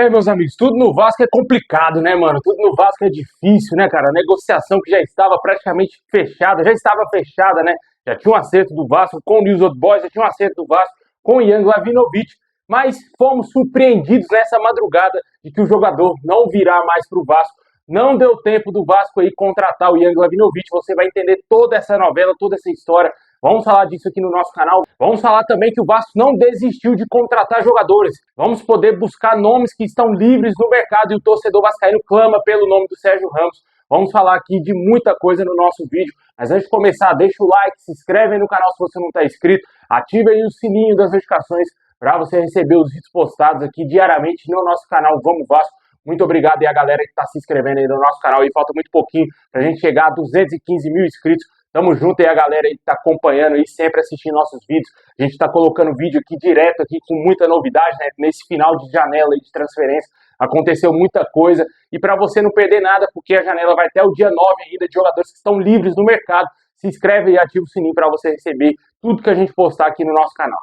Meus amigos, tudo no Vasco é complicado, né, mano? Tudo no Vasco é difícil, né, cara? A negociação que já estava praticamente fechada, já estava fechada, né? Já tinha um acerto do Vasco com o News Old Boys, já tinha um acerto do Vasco com o Ian Glavinovic, mas fomos surpreendidos nessa madrugada de que o jogador não virá mais para o Vasco. Não deu tempo do Vasco aí contratar o Ian Glavinovic. Você vai entender toda essa novela, toda essa história. Vamos falar disso aqui no nosso canal. Vamos falar também que o Vasco não desistiu de contratar jogadores. Vamos poder buscar nomes que estão livres no mercado e o torcedor vascaíno clama pelo nome do Sérgio Ramos. Vamos falar aqui de muita coisa no nosso vídeo. Mas antes de começar, deixa o like, se inscreve aí no canal se você não está inscrito, ative aí o sininho das notificações para você receber os vídeos postados aqui diariamente no nosso canal Vamos Vasco. Muito obrigado aí a galera que está se inscrevendo aí no nosso canal. E falta muito pouquinho para a gente chegar a 215 mil inscritos. Tamo junto aí a galera aí que tá acompanhando aí, sempre assistindo nossos vídeos. A gente tá colocando vídeo aqui direto aqui com muita novidade, né? Nesse final de janela aí de transferência aconteceu muita coisa. E para você não perder nada, porque a janela vai até o dia 9 ainda de jogadores que estão livres no mercado, se inscreve e ativa o sininho para você receber tudo que a gente postar aqui no nosso canal.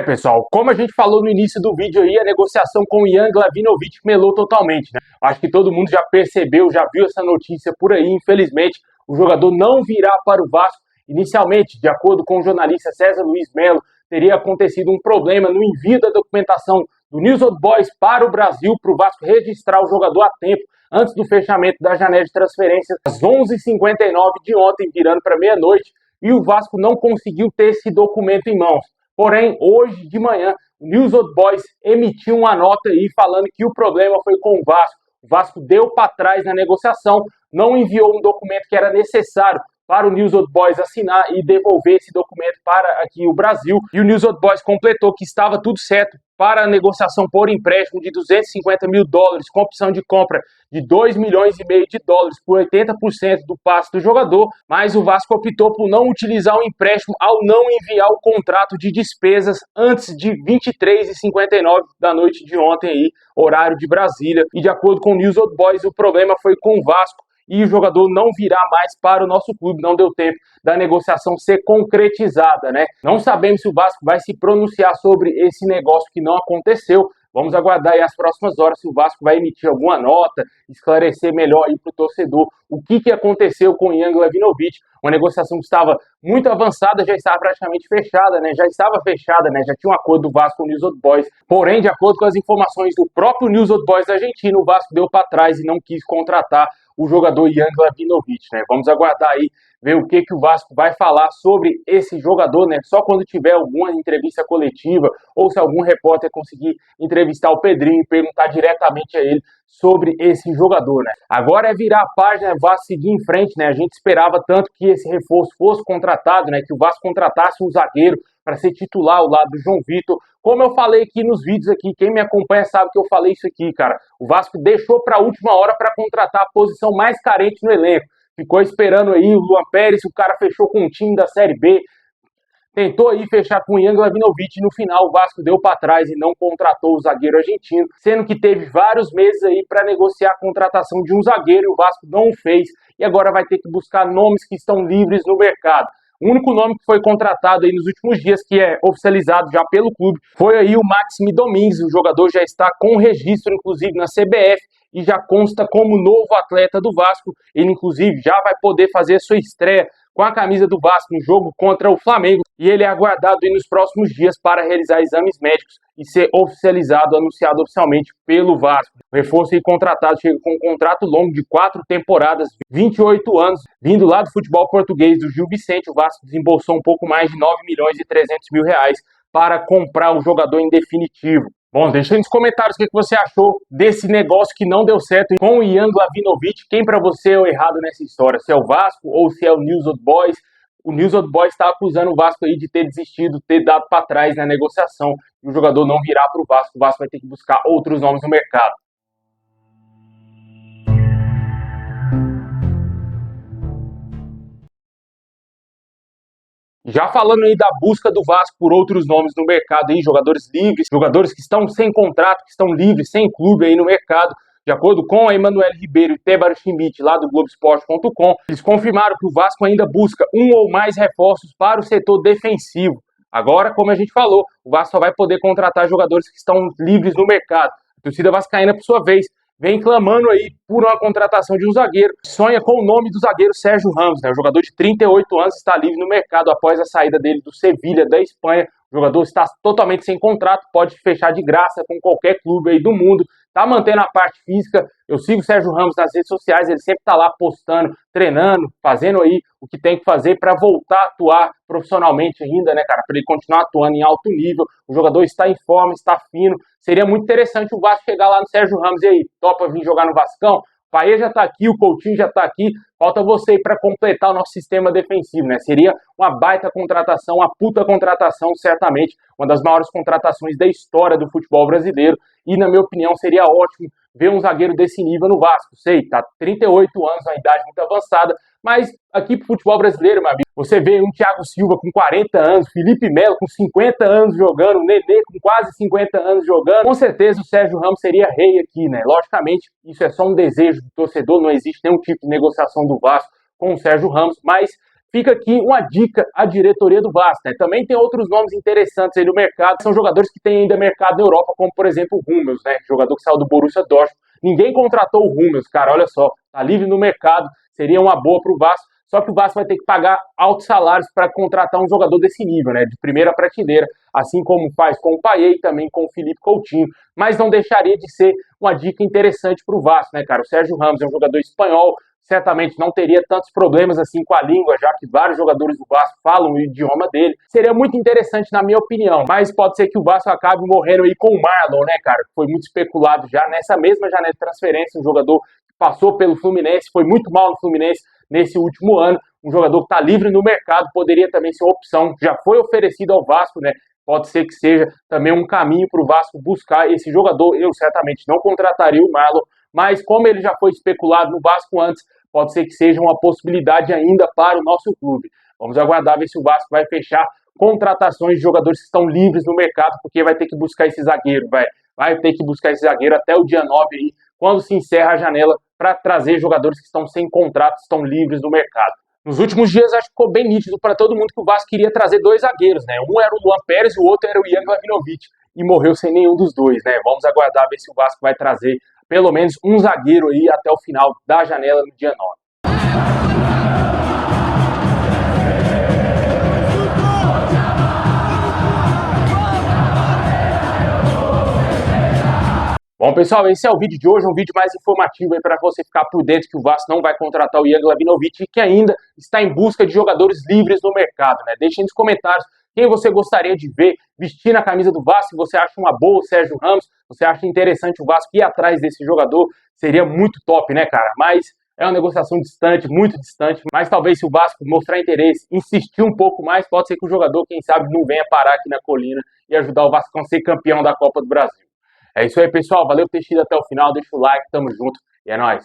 Pessoal, como a gente falou no início do vídeo aí, a negociação com o Ian Glavinovic melou totalmente, né? Acho que todo mundo já percebeu, já viu essa notícia por aí, infelizmente, o jogador não virá para o Vasco. Inicialmente, de acordo com o jornalista César Luiz Melo, teria acontecido um problema no envio da documentação do News Old Boys para o Brasil, para o Vasco registrar o jogador a tempo, antes do fechamento da janela de transferências, às 11h59 de ontem, virando para meia-noite, e o Vasco não conseguiu ter esse documento em mãos. Porém, hoje de manhã, o News Old Boys emitiu uma nota aí falando que o problema foi com o Vasco. O Vasco deu para trás na negociação, não enviou um documento que era necessário para o News Old Boys assinar e devolver esse documento para aqui o Brasil. E o News Old Boys completou que estava tudo certo para a negociação por empréstimo de 250 mil dólares, com opção de compra de 2 milhões e meio de dólares por 80% do passe do jogador, mas o Vasco optou por não utilizar o empréstimo ao não enviar o contrato de despesas antes de 23h59 da noite de ontem, aí, horário de Brasília. E de acordo com o News Old Boys, o problema foi com o Vasco e o jogador não virá mais para o nosso clube, não deu tempo da negociação ser concretizada, né? Não sabemos se o Vasco vai se pronunciar sobre esse negócio que não aconteceu. Vamos aguardar aí as próximas horas se o Vasco vai emitir alguma nota, esclarecer melhor aí para o torcedor o que aconteceu com o Ian Glavinovic. Uma negociação que estava muito avançada, já estava praticamente fechada, né? Já estava fechada, né? Já tinha um acordo do Vasco com o News Old Boys. Porém, de acordo com as informações do próprio News Old Boys argentino, o Vasco deu para trás e não quis contratar o jogador Ian Glavinovic, né? Vamos aguardar aí, ver o que o Vasco vai falar sobre esse jogador, né? Só quando tiver alguma entrevista coletiva ou se algum repórter conseguir entrevistar o Pedrinho e perguntar diretamente a ele sobre esse jogador, né? Agora é virar a página, o Vasco seguir em frente, né? A gente esperava tanto que esse reforço fosse contratado, né? Que o Vasco contratasse um zagueiro para ser titular ao lado do João Vitor. Como eu falei aqui nos vídeos aqui, quem me acompanha sabe que eu falei isso aqui, cara. O Vasco deixou para a última hora para contratar a posição mais carente no elenco. Ficou esperando aí o Luan Pérez, o cara fechou com um time da Série B. Tentou aí fechar com o Ian Glavinovic e no final o Vasco deu para trás e não contratou o zagueiro argentino, sendo que teve vários meses aí para negociar a contratação de um zagueiro e o Vasco não o fez e agora vai ter que buscar nomes que estão livres no mercado. O único nome que foi contratado aí nos últimos dias, que é oficializado já pelo clube, foi aí o Maxime Domingues. O jogador já está com registro, inclusive, na CBF e já consta como novo atleta do Vasco. Ele, inclusive, já vai poder fazer a sua estreia com a camisa do Vasco no jogo contra o Flamengo. E ele é aguardado aí nos próximos dias para realizar exames médicos e ser oficializado, anunciado oficialmente pelo Vasco. O reforço aí contratado chega com um contrato longo de 4 temporadas, 28 anos, vindo lá do futebol português do Gil Vicente. O Vasco desembolsou um pouco mais de 9 milhões e 300 mil reais para comprar o jogador em definitivo. Bom, deixa aí nos comentários o que você achou desse negócio que não deu certo com o Ian Glavinovic. Quem para você é o errado nessa história? Se é o Vasco ou se é o News Old Boys? O News Old Boys está acusando o Vasco aí de ter desistido, ter dado para trás na negociação e o jogador não virá para o Vasco vai ter que buscar outros nomes no mercado. Já falando aí da busca do Vasco por outros nomes no mercado, aí, jogadores livres, jogadores que estão sem contrato, que estão livres, sem clube aí no mercado, De acordo com a Emanuele Ribeiro e Tébaro Schmidt, lá do Globoesporte.com, eles confirmaram que o Vasco ainda busca um ou mais reforços para o setor defensivo. Agora, como a gente falou, o Vasco só vai poder contratar jogadores que estão livres no mercado. A torcida vascaína, por sua vez, vem clamando aí por uma contratação de um zagueiro. Sonha com o nome do zagueiro Sérgio Ramos, né? O jogador de 38 anos está livre no mercado após a saída dele do Sevilha, da Espanha. O jogador está totalmente sem contrato, pode fechar de graça com qualquer clube aí do mundo. Tá mantendo a parte física. Eu sigo o Sérgio Ramos nas redes sociais, ele sempre tá lá postando, treinando, fazendo aí o que tem que fazer para voltar a atuar profissionalmente ainda, né, cara? Para ele continuar atuando em alto nível. O jogador está em forma, está fino. Seria muito interessante o Vasco chegar lá no Sérgio Ramos e aí, topa vir jogar no Vascão? O Paê já tá aqui, o Coutinho já tá aqui. Falta você aí para completar o nosso sistema defensivo, né? Seria uma baita contratação, uma puta contratação, certamente. Uma das maiores contratações da história do futebol brasileiro. E, na minha opinião, seria ótimo ver um zagueiro desse nível no Vasco. Sei, tá 38 anos, uma idade muito avançada, mas aqui pro futebol brasileiro, meu amigo, você vê um Thiago Silva com 40 anos, Felipe Melo com 50 anos jogando, o Nenê com quase 50 anos jogando. Com certeza o Sérgio Ramos seria rei aqui, né? Logicamente, isso é só um desejo do torcedor, não existe nenhum tipo de negociação do Vasco com o Sérgio Ramos, mas fica aqui uma dica à diretoria do Vasco, né? Também tem outros nomes interessantes aí no mercado, são jogadores que têm ainda mercado na Europa, como por exemplo o Hummels, né? Jogador que saiu do Borussia Dortmund. Ninguém contratou o Hummels, cara, olha só, tá livre no mercado, seria uma boa pro Vasco, só que o Vasco vai ter que pagar altos salários para contratar um jogador desse nível, né? De primeira prateleira, assim como faz com o Paê e também com o Felipe Coutinho, mas não deixaria de ser uma dica interessante pro Vasco, né, cara? O Sérgio Ramos é um jogador espanhol, certamente não teria tantos problemas assim com a língua, já que vários jogadores do Vasco falam o idioma dele. Seria muito interessante, na minha opinião, mas pode ser que o Vasco acabe morrendo aí com o Marlon, né, cara? Foi muito especulado já nessa mesma janela de transferência, um jogador que passou pelo Fluminense, foi muito mal no Fluminense nesse último ano, um jogador que está livre no mercado, poderia também ser uma opção, já foi oferecido ao Vasco, né? Pode ser que seja também um caminho para o Vasco buscar esse jogador. Eu certamente não contrataria o Marlon, mas como ele já foi especulado no Vasco antes, pode ser que seja uma possibilidade ainda para o nosso clube. Vamos aguardar ver se o Vasco vai fechar contratações de jogadores que estão livres no mercado, porque vai ter que buscar esse zagueiro, vai ter que buscar esse zagueiro até o dia 9 aí, quando se encerra a janela, para trazer jogadores que estão sem contrato, estão livres no mercado. Nos últimos dias, acho que ficou bem nítido para todo mundo que o Vasco queria trazer dois zagueiros, né? Um era o Luan Pérez e o outro era o Ian Glavinovic, e morreu sem nenhum dos dois, né? Vamos aguardar ver se o Vasco vai trazer pelo menos um zagueiro aí até o final da janela no dia 9. Bom, pessoal, esse é o vídeo de hoje, um vídeo mais informativo aí para você ficar por dentro que o Vasco não vai contratar o Ian Glavinovic e que ainda está em busca de jogadores livres no mercado, né? Deixem nos comentários quem você gostaria de ver vestir a camisa do Vasco, se você acha uma boa o Sérgio Ramos, você acha interessante o Vasco ir atrás desse jogador, seria muito top, né, cara? Mas é uma negociação distante, muito distante, mas talvez se o Vasco mostrar interesse, insistir um pouco mais, pode ser que o jogador, quem sabe, não venha parar aqui na colina e ajudar o Vasco a ser campeão da Copa do Brasil. É isso aí, pessoal. Valeu por ter assistido até o final. Deixa o like, tamo junto e é nóis.